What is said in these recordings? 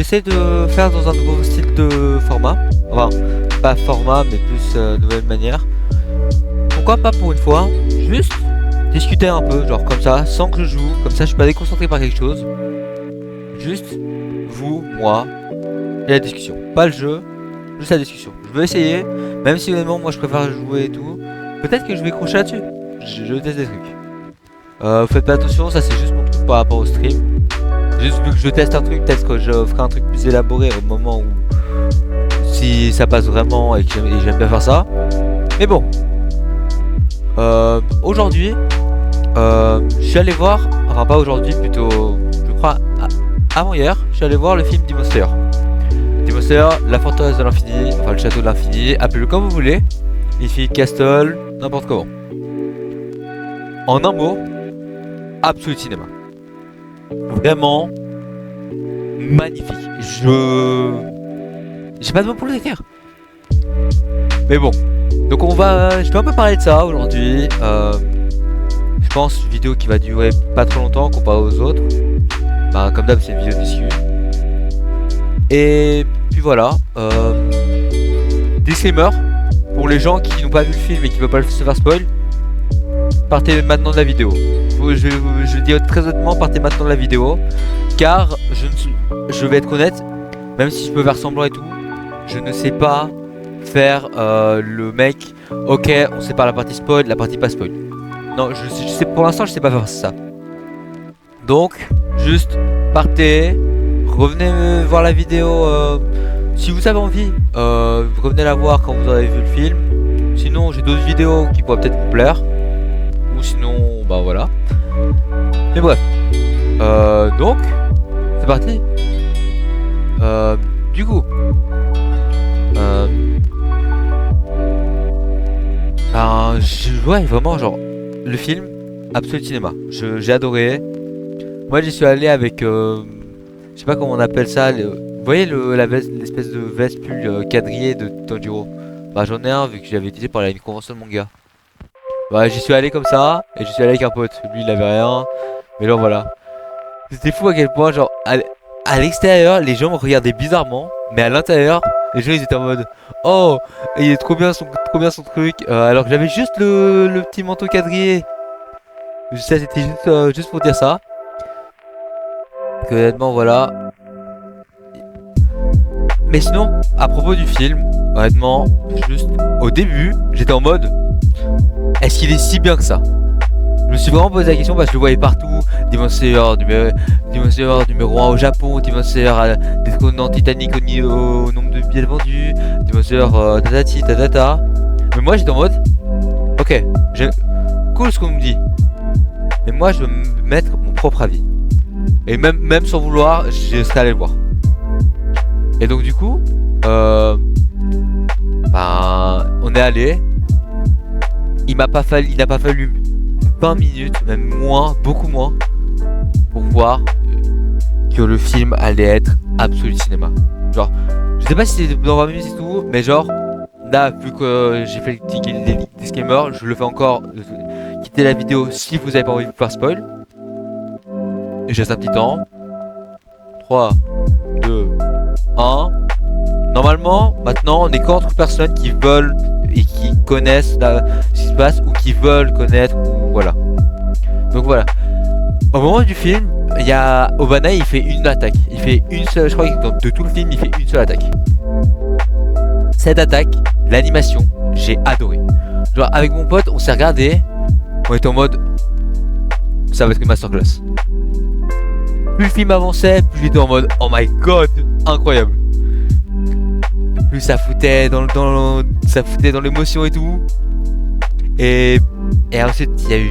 j'essaie de faire dans un nouveau style de format. Enfin, pas format, mais plus nouvelle manière. Pourquoi pas pour une fois, juste discuter un peu, genre comme ça, sans que je joue, comme ça je suis pas déconcentré par quelque chose. Juste, vous, moi, et la discussion. Pas le jeu, juste la discussion. Je veux essayer, même si honnêtement moi je préfère jouer et tout. Peut-être que je vais crocher là-dessus. Je teste des trucs. Faites pas attention, ça c'est juste mon truc par rapport au stream. Juste vu que je teste un truc, peut-être que je ferai un truc plus élaboré au moment où si ça passe vraiment et que j'aime bien faire ça. Mais bon. Aujourd'hui, je suis allé voir, enfin pas aujourd'hui, plutôt, je crois, avant-hier, je suis allé voir le film Demon Slayer. Demon Slayer, la forteresse de l'infini, enfin le château de l'infini, appelez-le comme vous voulez. Infinite Castle, n'importe comment. En un mot, Absolute Cinéma. Vraiment magnifique. J'ai pas de mots pour le décrire. Mais bon. Donc je vais un peu parler de ça aujourd'hui. Je pense une vidéo qui va durer pas trop longtemps comparé aux autres. Bah comme d'hab c'est une vidéo discute. Et puis voilà. Disclaimer. Pour les gens qui n'ont pas vu le film et qui veulent pas se faire spoil, partez maintenant de la vidéo. Je dis très honnêtement, partez maintenant de la vidéo. Car je vais être honnête, même si je peux faire semblant et tout, je ne sais pas faire le mec, ok, on sépare la partie spoil, la partie pas spoil. Non, je sais, pour l'instant, je sais pas faire ça. Donc, juste partez, revenez voir la vidéo. Si vous avez envie, revenez la voir quand vous aurez vu le film. Sinon, j'ai d'autres vidéos qui pourraient peut-être vous plaire. Ou sinon, bah voilà. Mais bref. Donc, c'est parti. Du coup. Ouais, vraiment, genre, le film, Absolute Cinéma. J'ai adoré. Moi, j'y suis allé avec, je sais pas comment on appelle ça. Vous voyez l'espèce de veste pull quadrillé de Tanjiro. Bah, j'en ai un vu que j'avais utilisé pour aller à une convention de manga. Bah, j'y suis allé comme ça, et j'y suis allé avec un pote. Lui, il avait rien. Mais là, voilà. C'était fou à quel point, genre, à l'extérieur, les gens me regardaient bizarrement, mais à l'intérieur, les gens ils étaient en mode oh, il est trop bien son truc, alors que j'avais juste le petit manteau quadrillé. Ça c'était juste pour dire ça. Que honnêtement voilà. Mais sinon, à propos du film, honnêtement, juste au début, j'étais en mode est-ce qu'il est si bien que ça? Je me suis vraiment posé la question parce que je le voyais partout. Demon Slayer numéro 1 au Japon, Demon Slayer détrônant Titanic au nombre de billets vendus, Demon Slayer tatati tatata. Mais moi j'étais en mode ok, cool ce qu'on me dit. Mais moi je veux me mettre mon propre avis. Et même sans vouloir, je serais allé le voir. Et donc du coup, on est allé. Il n'a pas fallu 20 minutes, même moins, beaucoup moins, pour voir que le film allait être Absolute Cinéma. Genre, je sais pas si c'est dans 20 minutes et tout, mais genre, là, vu que j'ai fait le petit disclaimer, je le fais encore. Quittez la vidéo si vous avez pas envie de vous faire spoil. Et je laisse un petit temps. 3, 2, 1. Normalement, maintenant, on est qu'entre personnes qui veulent et qui connaissent ce qui se passe ou qui veulent connaître ou voilà. Donc voilà. Au moment du film, il y a Obana, il fait une attaque. Il fait une seule, je crois que de tout le film, il fait une seule attaque. Cette attaque, l'animation, j'ai adoré. Genre avec mon pote, on s'est regardé, on était en mode ça va être une masterclass. Plus le film avançait, plus j'étais en mode oh my god, incroyable. Plus ça foutait dans l'émotion et tout. Et ensuite il y a eu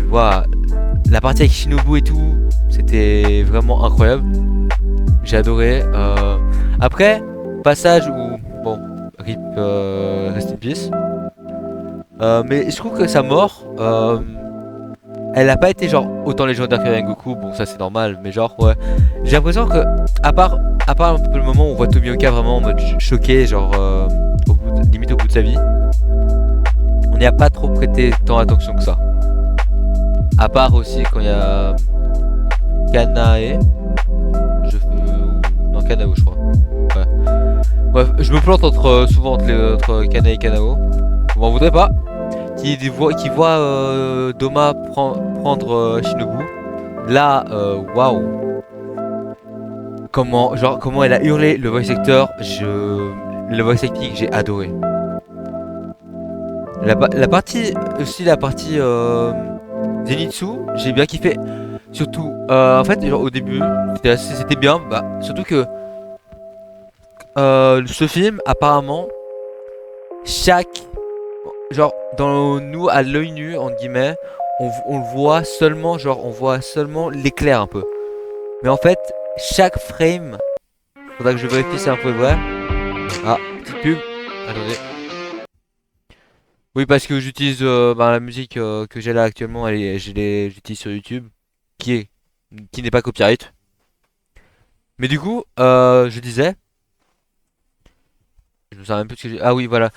voilà, la partie avec Shinobu et tout, c'était vraiment incroyable. J'ai adoré. Après, passage où bon, RIP rest in peace. Mais je trouve que sa mort, elle a pas été genre autant légendaire que Rengoku. Bon, ça c'est normal, mais genre ouais. J'ai l'impression que à part un peu le moment où on voit Tomioka vraiment en mode choqué, genre limite au bout de sa vie, on n'y a pas trop prêté tant attention que ça. À part aussi quand il y a Kanae, non Kanao, je crois. Ouais. Bref, je me plante souvent entre Kana et Kanao. Vous m'en voudrez pas. Qui voit Doma prendre Shinobu. Là, waouh. Comment elle a hurlé le voice actor. Le voice acting, j'ai adoré. La partie Zenitsu, j'ai bien kiffé. Surtout, en fait, genre, au début, c'était bien. Bah, surtout que ce film, apparemment, genre, dans nous, à l'œil nu, entre guillemets, on le voit seulement, genre, on voit seulement l'éclair un peu. Mais en fait, chaque frame, faudra que je vérifie si c'est un peu vrai. Ah, petite pub. Attendez. Oui, parce que j'utilise la musique que j'ai là actuellement, j'utilise sur YouTube, qui n'est pas copyright. Mais du coup, je disais, je me souviens même plus de ce que j'ai. Ah oui, voilà.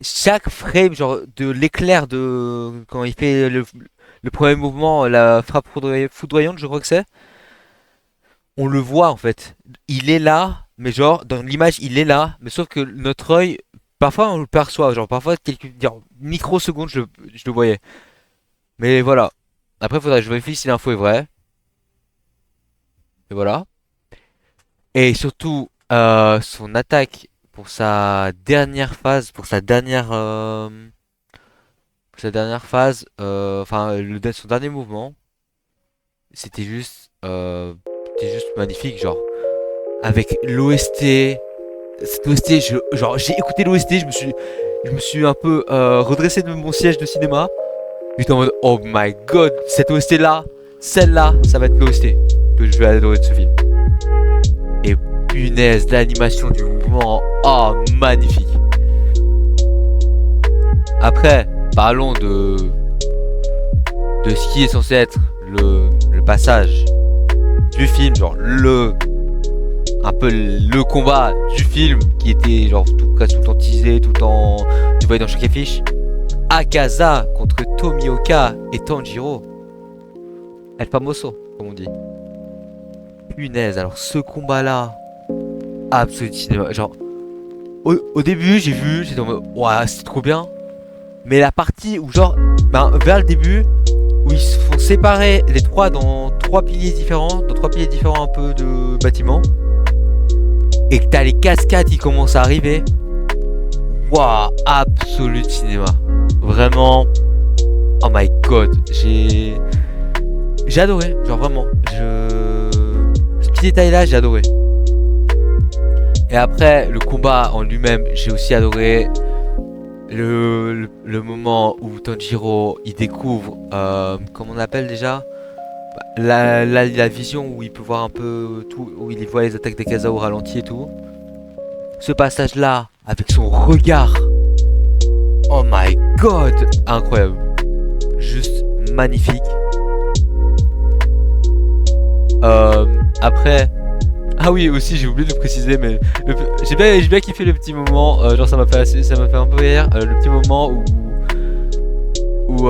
Chaque frame, genre de l'éclair de quand il fait le premier mouvement, la frappe foudroyante, je crois que c'est. On le voit en fait. Il est là, mais genre dans l'image, il est là, mais sauf que notre œil, parfois on le perçoit, genre parfois quelques microsecondes, je le voyais. Mais voilà. Après, faudrait que je vérifie si l'info est vraie. Et voilà. Et surtout, son attaque pour sa dernière phase, enfin son dernier mouvement, c'était juste magnifique, genre avec l'OST. Cette OST, genre j'ai écouté l'OST, je me suis un peu redressé de mon siège de cinéma. J'étais en mode oh my god, cette OST là, celle-là, ça va être l'OST que je vais adorer de ce film. Et punaise, l'animation du mouvement, oh magnifique. Après, parlons de ce qui est censé être le passage du film, genre un peu le combat du film qui était genre presque tout le temps teasé, tout le temps tu voyais dans chaque affiche. Akaza contre Tomioka et Tanjiro. El Famoso, comme on dit. Punaise, alors ce combat là, absolument cinéma. Genre, au début j'ai vu, j'étais en mode ouah, c'est trop bien. Mais la partie où genre, vers le début, où ils se font séparer les trois dans trois piliers différents un peu de bâtiments, et que t'as les cascades qui commencent à arriver. Waouh, absolu cinéma. Vraiment, oh my god, j'ai adoré, genre vraiment. Ce petit détail là, j'ai adoré. Et après, le combat en lui-même, j'ai aussi adoré. Le moment où Tanjiro il découvre comment on appelle déjà la vision où il peut voir un peu tout, où il voit les attaques d'Akaza au ralenti et tout. Ce passage là avec son regard, oh my god, incroyable, juste magnifique. Après, ah oui aussi j'ai oublié de préciser, mais j'ai bien kiffé le petit moment, genre ça m'a fait un peu rire, le petit moment où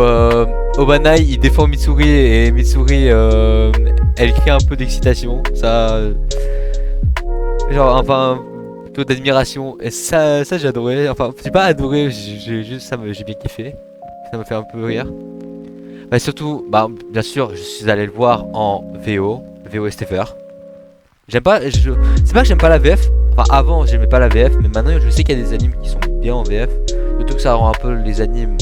Obanai il défend Mitsuri et Mitsuri elle crée un peu d'excitation, ça genre enfin plutôt d'admiration, et ça j'ai adoré, enfin j'ai pas adoré, j'ai bien kiffé, ça m'a fait un peu rire. Bah surtout, bien sûr je suis allé le voir en VO STFR. C'est pas que j'aime pas la VF. Enfin avant j'aimais pas la VF, mais maintenant je sais qu'il y a des animes qui sont bien en VF. Surtout que ça rend un peu les animes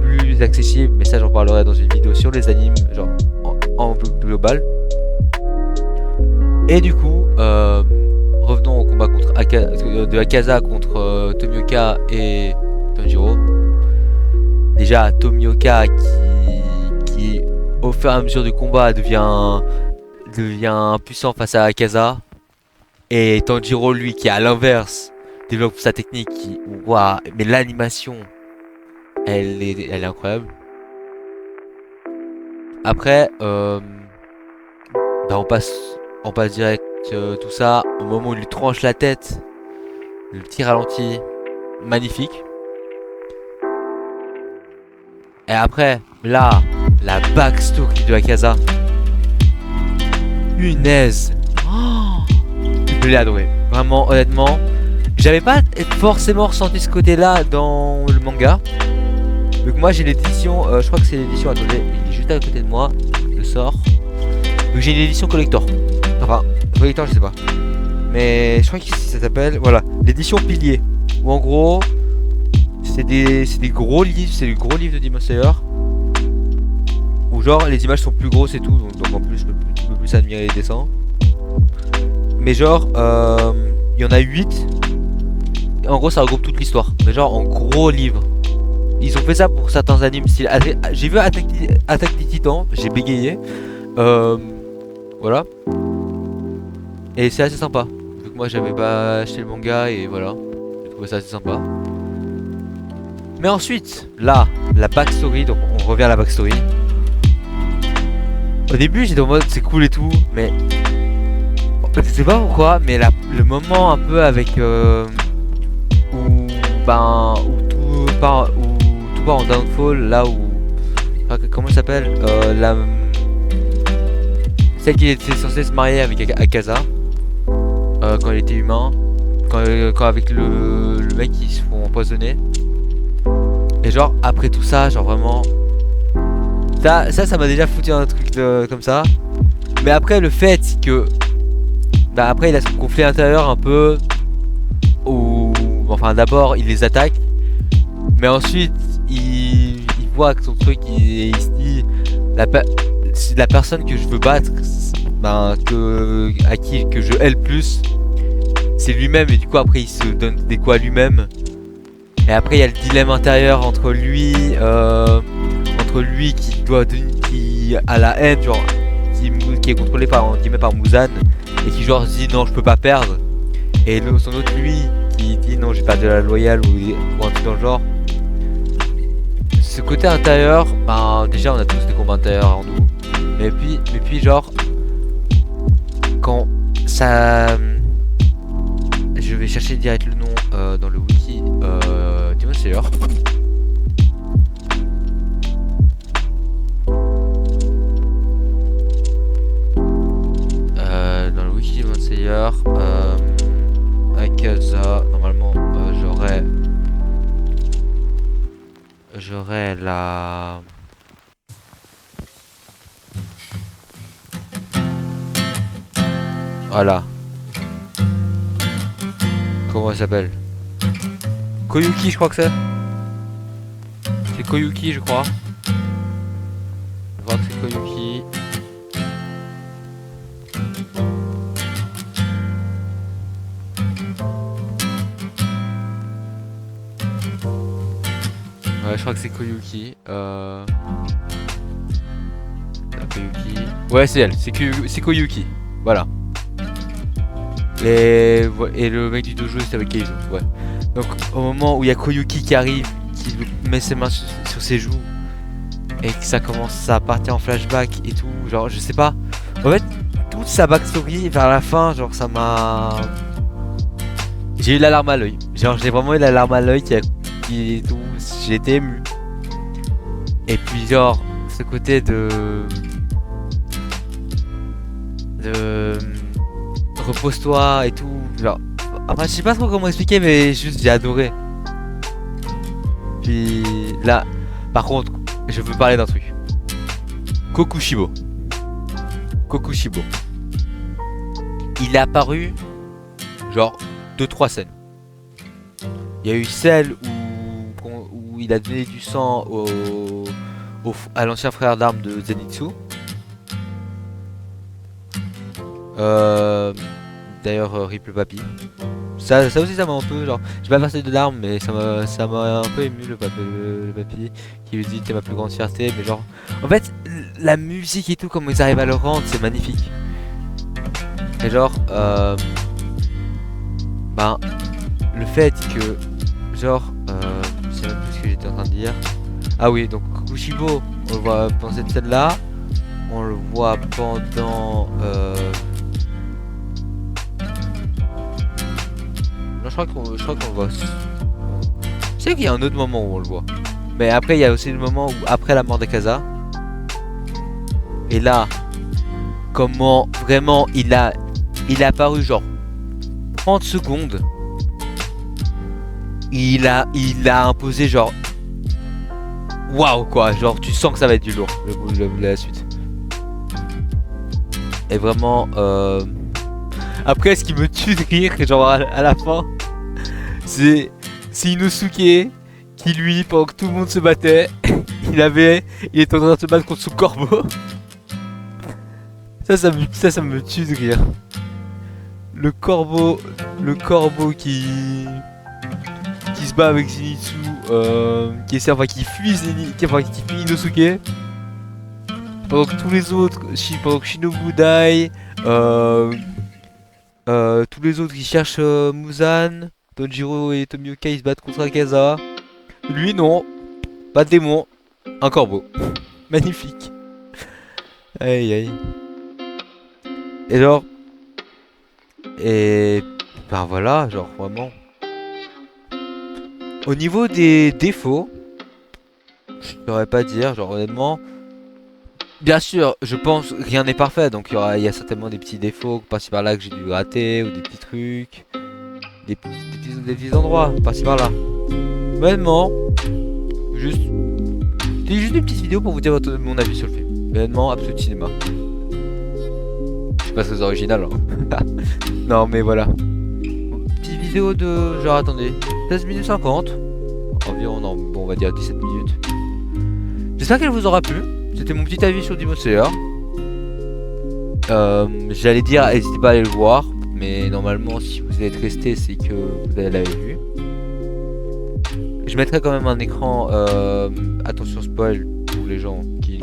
plus accessibles. Mais ça j'en parlerai dans une vidéo sur les animes, genre en global. Et du coup, revenons au combat de Akaza contre Tomioka et Tanjiro. Déjà Tomioka qui au fur et à mesure du combat devient puissant face à Akaza, et Tanjiro lui qui à l'inverse développe sa technique qui waouh, mais l'animation elle est incroyable. Après on passe direct tout ça au moment où il lui tranche la tête, le petit ralenti magnifique. Et après là la backstory de Akaza. Punaise, je l'ai adoré. Vraiment, honnêtement, j'avais pas forcément ressenti ce côté-là dans le manga. Donc moi j'ai l'édition, je crois que c'est l'édition, attendez, il est juste à côté de moi, je sors. Donc j'ai une édition collector. Enfin, collector je sais pas. Mais je crois que ça s'appelle, voilà, l'édition pilier. Où en gros, c'est des gros livres, c'est le gros livre de Demon Slayer. Où genre les images sont plus grosses et tout, donc en plus je peux plus admirer les dessins. Mais genre, il y en a 8. En gros ça regroupe toute l'histoire. Mais genre en gros livre. Ils ont fait ça pour certains animes style. J'ai vu Attaque des Titans, j'ai bégayé. Voilà. Et c'est assez sympa. Vu que moi j'avais pas acheté le manga et voilà. J'ai trouvé ça assez sympa. Mais ensuite, là, la backstory, donc on revient à la backstory. Au début j'étais en mode c'est cool et tout, mais je sais pas pourquoi, mais le moment un peu avec où tout part en downfall, là où comment elle s'appelle, celle qui était censée se marier avec Akaza quand il était humain, quand avec le mec qui se font empoisonner. Et genre après tout ça, genre vraiment ça m'a déjà foutu un truc comme ça. Mais après le fait que après il a son conflit intérieur un peu où enfin d'abord il les attaque, mais ensuite il voit que son truc il se dit la personne que je veux battre, que je hais le plus, c'est lui-même, et du coup après il se donne des coups à lui-même. Et après il y a le dilemme intérieur entre lui qui a la haine, genre qui est contrôlé par Muzan, et qui genre se dit non je peux pas perdre, et son autre lui qui dit non j'ai perdu la loyale ou un truc dans le genre. Ce côté intérieur, déjà on a tous des combats intérieurs en nous, mais puis genre quand ça, je vais chercher direct le nom dans le wiki Demon Slayer. Dans le wiki Demon Slayer, Akaza, normalement j'aurais la... Voilà. Comment elle s'appelle? Koyuki, je crois que c'est. C'est Koyuki, je crois. Je crois que c'est Koyuki. Ouais, je crois que c'est Koyuki. Koyuki. Ouais, c'est elle. C'est Koyuki. Voilà. Et le mec du dojo c'est avec Keizo. Ouais. Donc au moment où il y a Koyuki qui arrive, qui met ses mains sur ses joues et que ça commence à partir en flashback et tout, genre je sais pas. En fait, toute sa backstory vers la fin, genre ça m'a... J'ai eu la larme à l'œil. Genre j'ai vraiment eu la larme à l'œil qui tout. J'ai été ému. Et puis genre ce côté de repose-toi et tout, genre enfin je sais pas trop comment expliquer, mais juste j'ai adoré. Puis là par contre je veux parler d'un truc. Kokushibo, il est apparu genre 2-3 scènes. Il y a eu celle où il a donné du sang à l'ancien frère d'armes de Zenitsu. D'ailleurs, Rip le papy. Ça aussi, ça m'a un peu genre. J'ai pas versé de larmes, mais ça m'a un peu ému le papy qui lui dit t'es ma plus grande fierté. Mais genre, en fait, la musique et tout, comment ils arrivent à le rendre, c'est magnifique. Et genre, le fait que, genre, je sais même plus ce que j'étais en train de dire. Ah oui, donc Kokushibo, on le voit pendant cette scène là. On le voit pendant. Non, je crois qu'on le voit. Je sais qu'il y a un autre moment où on le voit. Mais après, il y a aussi le moment où, après la mort d'Akaza. Et là, comment vraiment il est apparu genre 30 secondes, il a imposé genre waouh quoi, genre tu sens que ça va être du lourd la suite. Et vraiment après ce qui me tue de rire genre à la fin, c'est Inosuke qui lui, pendant que tout le monde se battait, il était en train de se battre contre son corbeau. Ça me tue de rire. Le corbeau qui se bat avec Zenitsu, qui fuit Inosuke. Pendant que tous les autres, pendant que Shinobu Dai, tous les autres qui cherchent Muzan, Tonjiro et Tomioka ils se battent contre Akaza. Lui non, pas de démon, un corbeau. Magnifique. Aïe aïe. Et genre, ben voilà, genre vraiment. Au niveau des défauts, je saurais pas dire, genre honnêtement. Bien sûr, je pense rien n'est parfait, donc il y a certainement des petits défauts par-ci par-là que j'ai dû rater, ou des petits trucs, des petits endroits par-ci par-là. Honnêtement, c'était juste une petite vidéo pour vous dire mon avis sur le film. Honnêtement, Absolute Cinéma. Je sais pas très original, hein. Non mais voilà. Petite vidéo de genre attendez, 16 minutes 50 environ, non bon on va dire 17 minutes. J'espère qu'elle vous aura plu. C'était mon petit avis sur Demon Slayer. J'allais dire n'hésitez pas à aller le voir, mais normalement si vous êtes resté c'est que vous l'avez vu. Je mettrai quand même un écran attention spoil pour les gens qui,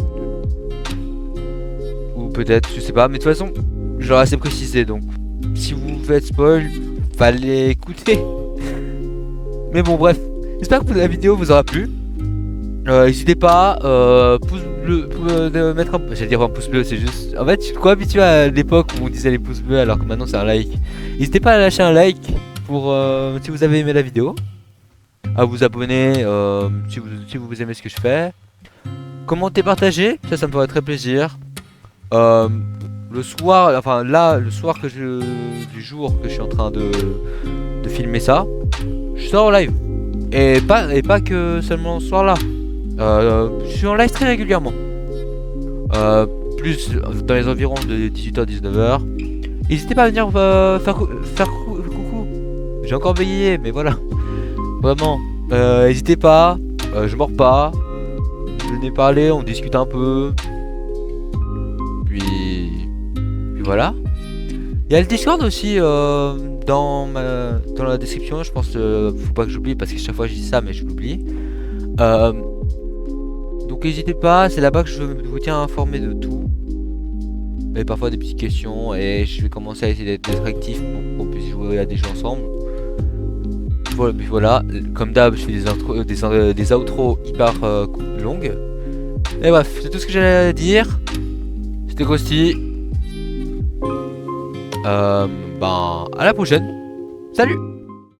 ou peut-être je sais pas, mais de toute façon j'aurais assez précisé, donc si vous faites spoil fallait écouter. Mais bon bref, j'espère que la vidéo vous aura plu. N'hésitez pas, pouce bleu, de mettre un... J'allais dire un pouce bleu, c'est juste... En fait, je suis trop habitué à l'époque où on disait les pouces bleus alors que maintenant c'est un like. N'hésitez pas à lâcher un like pour si vous avez aimé la vidéo. À vous abonner si vous aimez ce que je fais. Commentez, partagez, ça me ferait très plaisir. Le soir, enfin là, le soir du jour que je suis en train de filmer ça, je sors en live. Et pas que seulement ce soir là. Je suis en live très régulièrement. Plus dans les environs de 18h 19h. N'hésitez pas à venir faire coucou. J'ai encore veillé mais voilà. Vraiment. N'hésitez pas. Je mords pas. Venez parler, on discute un peu. Puis voilà. Il y a le Discord aussi dans la description. Je pense faut pas que j'oublie parce que chaque fois je dis ça mais je l'oublie. Donc n'hésitez pas, c'est là-bas que je vous tiens informé de tout. Mais parfois des petites questions et je vais commencer à essayer d'être actif pour qu'on puisse jouer à des jeux ensemble. Voilà, puis voilà, comme d'hab je fais des outros hyper longues. Et bref, c'est tout ce que j'allais à dire. C'était Krusty. Ben à la prochaine. Salut.